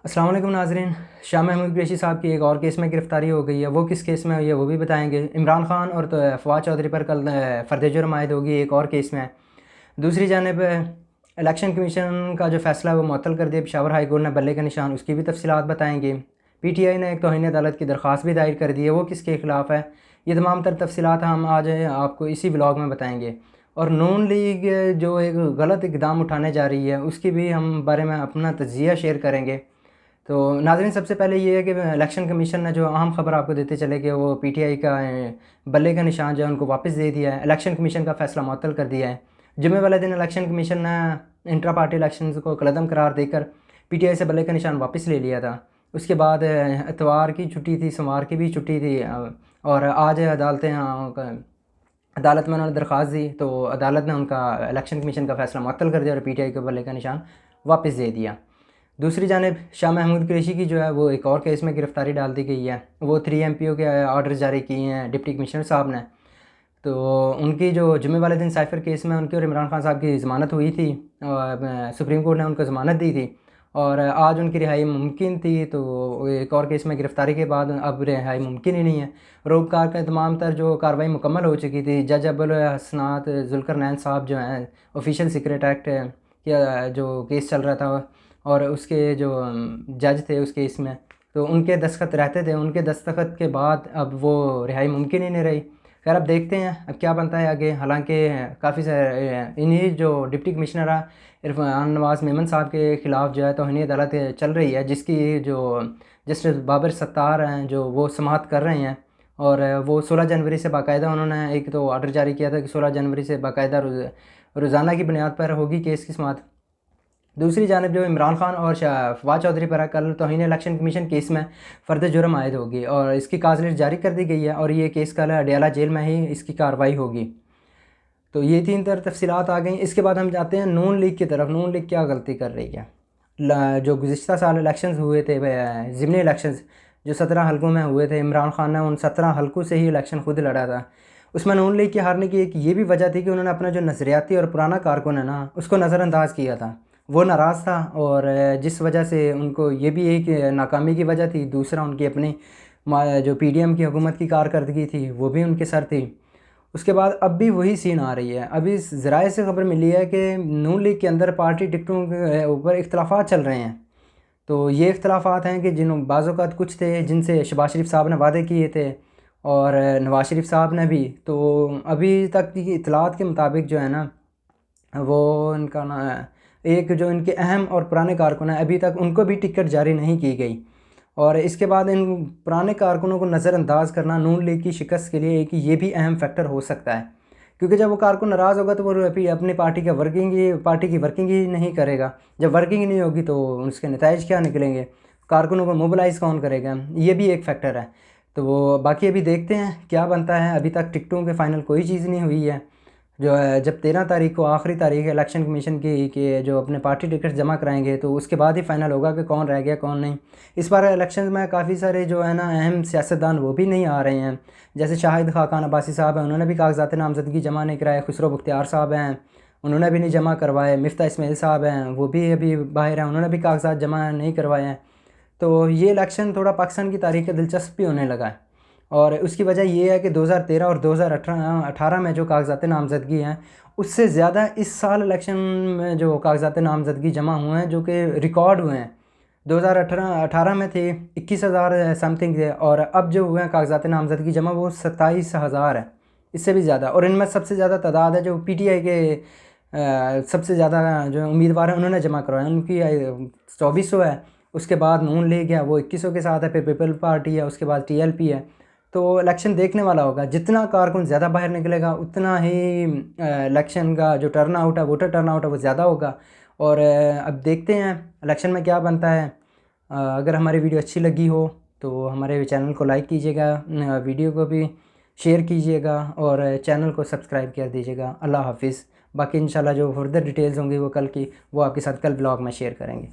अस्सलाम वालेकुम नाज़रीन। शाह महमूद कुरैशी साहब की एक और केस में गिरफ़्तारी हो गई है। वो किस केस में हुई है वो भी बताएंगे। इमरान खान और तो फवाद चौधरी पर कल फ़र्द जुर्म आयद होगी एक और केस में। दूसरी जानिब इलेक्शन कमीशन का जो फ़ैसला है वो मुअत्तल कर दिया पेशावर हाई कोर्ट ने बल्ले का निशान, उसकी भी तफसीलात बताएंगे। PTI ने एक तौहीन अदालत की दरख्वास्त भी दायर कर दी है, वो किसके ख़िलाफ़ है, ये तमाम तर तफसीलात हम आज आपको इसी व्लॉग में बताएंगे। और नून लीग जो एक गलत इक़दाम उठाने जा रही है उसकी भी हम बारे में अपना तज्ज़िया शेयर करेंगे। तो नाज़रीन, सबसे पहले ये है कि इलेक्शन कमीशन ने जो अहम ख़बर आपको देते चले कि वो PTI का बल्ले का निशान जो है उनको वापस दे दिया है। इलेक्शन कमीशन का फ़ैसला मुअत्तल कर दिया है। जुम्मे वाले दिन इलेक्शन कमीशन ने इंट्रा पार्टी इलेक्शन को कलअदम करार देकर PTI से बल्ले का निशान वापस ले लिया था। उसके बाद इतवार की छुट्टी थी, सोमवार की भी छुट्टी थी और आज अदालत में उन्होंने दरख्वास्त दी तो अदालत ने उनका इलेक्शन कमीशन का फ़ैसला मुअत्तल कर दिया और PTI को बल्ले का निशान वापस दे दिया। दूसरी जानिब शाह महमूद कुरैशी की जो है वो एक और केस में गिरफ़्तारी डाल दी गई है। वो 3 MPO के ऑर्डर जारी किए हैं डिप्टी कमिश्नर साहब ने। तो उनकी जो जुम्मे वाले दिन साइफ़र केस में उनकी और इमरान खान साहब की ज़मानत हुई थी और सुप्रीम कोर्ट ने उनको ज़मानत दी थी और आज उनकी रिहाई मुमकिन थी। तो एक और केस में गिरफ़्तारी के बाद अब रिहाई मुमकिन ही नहीं है। रोबकार का तमाम तर जो कार्रवाई मुकम्मल हो चुकी थी। जज अबुल हसनात ज़ुल्करनैन साहब जो हैं ऑफिशियल सीक्रेट एक्ट का जो केस चल रहा था और उसके जो जज थे उस केस में, तो उनके दस्तखत रहते थे। उनके दस्तखत के बाद अब वो रिहाई मुमकिन ही नहीं रही। खैर, अब देखते हैं अब क्या बनता है आगे। हालांकि काफ़ी सारे इन्हीं जो डिप्टी कमिश्नर है इरफान नवाज़ मेमन साहब के ख़िलाफ़ जो है तौहीन अदालत चल रही है, जिसकी जो जस्टिस बाबर सत्तार हैं जो वो समाअत कर रहे हैं। और वो 16 जनवरी से बाकायदा उन्होंने एक तो ऑर्डर जारी किया था कि 16 जनवरी से बाकायदा रोज़ाना की बुनियाद पर होगी केस की समाअत। दूसरी जानब जो इमरान खान और फवाद चौधरी पर कल तौहीन इलेक्शन कमीशन केस में फ़र्द जुर्म आयद होगी और इसकी काज लिस्ट जारी कर दी गई है और ये केस कल अडयाला जेल में ही इसकी कार्रवाई होगी। तो ये 3 तफसीलात आ गई। इसके बाद हम जाते हैं नून लीग की तरफ। नून लीग क्या गलती कर रही है। जो गुज़िश्ता साल इलेक्शंस हुए थे, ज़िमनी इलेक्शंस जो 17 हलकों में हुए थे, इमरान खान ने उन 17 हलकों से ही इलेक्शन खुद लड़ा था। उसमें नून लीग के हारने की एक ये भी वजह थी कि उन्होंने अपना जो नज़रियाती और पुराना कारकुन है ना उसको नज़रअंदाज किया था। वो नाराज़ था और जिस वजह से उनको ये भी एक नाकामी की वजह थी। दूसरा, उनकी अपनी जो PDM की हुकूमत की कारकर्दगी थी वो भी उनके सर थी। उसके बाद अब भी वही सीन आ रही है। अभी ज़राए से खबर मिली है कि नून लीग के अंदर पार्टी टिकटों के ऊपर इख्तलाफात चल रहे हैं। तो ये इख्तलाफात हैं कि बाज़ औक़ात कुछ थे जिनसे शहबाज शरीफ साहब ने वादे किए थे और नवाज़ शरीफ साहब ने भी। तो अभी तक की इतलात के मुताबिक जो है ना वो इनका ना एक जो इनके अहम और पुराने कारकुन हैं अभी तक उनको भी टिकट जारी नहीं की गई। और इसके बाद इन पुराने कारकुनों को नज़रअंदाज करना नून लीग की शिकस्त के लिए एक ये भी अहम फैक्टर हो सकता है, क्योंकि जब वो कारकुन नाराज़ होगा तो वो अपनी पार्टी की वर्किंग ही नहीं करेगा। जब वर्किंग ही नहीं होगी तो उसके नताइज क्या निकलेंगे, कारकुनों को मोबिलाइज़ कौन करेगा, ये भी एक फ़ैक्टर है। तो वो बाकी अभी देखते हैं क्या बनता है। अभी तक टिकटों के फ़ाइनल कोई चीज़ नहीं हुई है। जो है जब 13 तारीख को आखिरी तारीख है इलेक्शन कमीशन की कि जो अपने पार्टी टिकट जमा कराएंगे तो उसके बाद ही फाइनल होगा कि कौन रह गया कौन नहीं। इस बार इलेक्शन में काफ़ी सारे जो है ना अहम सियासतदान वो भी नहीं आ रहे हैं। जैसे शाहिद खाकान अब्बासी साहब हैं, उन्होंने भी कागजात नामजदगी जमा नहीं कराए। खुसरो बख्तियार साहब हैं, उन्होंने भी नहीं जमा करवाए। मिफ्ता इस्माइल साहब हैं, वो भी अभी बाहर हैं, उन्होंने भी कागजात जमा नहीं करवाए हैं। तो ये इलेक्शन थोड़ा पाकिस्तान की तारीख़ का दिलचस्प भी होने लगा है और उसकी वजह ये है कि 2013 और 2018 में जो कागजात नामज़दगी हैं उससे ज़्यादा इस साल इलेक्शन में जो कागजात नामज़दगी जमा हुए हैं जो कि रिकॉर्ड हुए हैं। 2018 में थे 21,000 समथिंग थे और अब जो हुए हैं कागजात नामज़दगी जमा वो 27,000 है, इससे भी ज़्यादा। और इनमें सबसे ज़्यादा तादाद है जो PTI के सबसे ज़्यादा जो उम्मीदवार हैं उन्होंने जमा करवाया, उनकी 2400 है। उसके बाद नून लीग है वो 2100 के साथ है, फिर पीपल पार्टी है, उसके बाद TLP है। तो इलेक्शन देखने वाला होगा। जितना कारकुन ज़्यादा बाहर निकलेगा उतना ही इलेक्शन का जो टर्न आउट है वोटर टर्न आउट है वो ज़्यादा होगा। और अब देखते हैं इलेक्शन में क्या बनता है। अगर हमारी वीडियो अच्छी लगी हो तो हमारे चैनल को लाइक कीजिएगा, वीडियो को भी शेयर कीजिएगा और चैनल को सब्सक्राइब कर दीजिएगा। अल्लाह हाफिज़। बाकी इंशाल्लाह जो फर्दर डिटेल्स होंगी वो कल की वो आपके साथ कल ब्लॉग में शेयर करेंगे।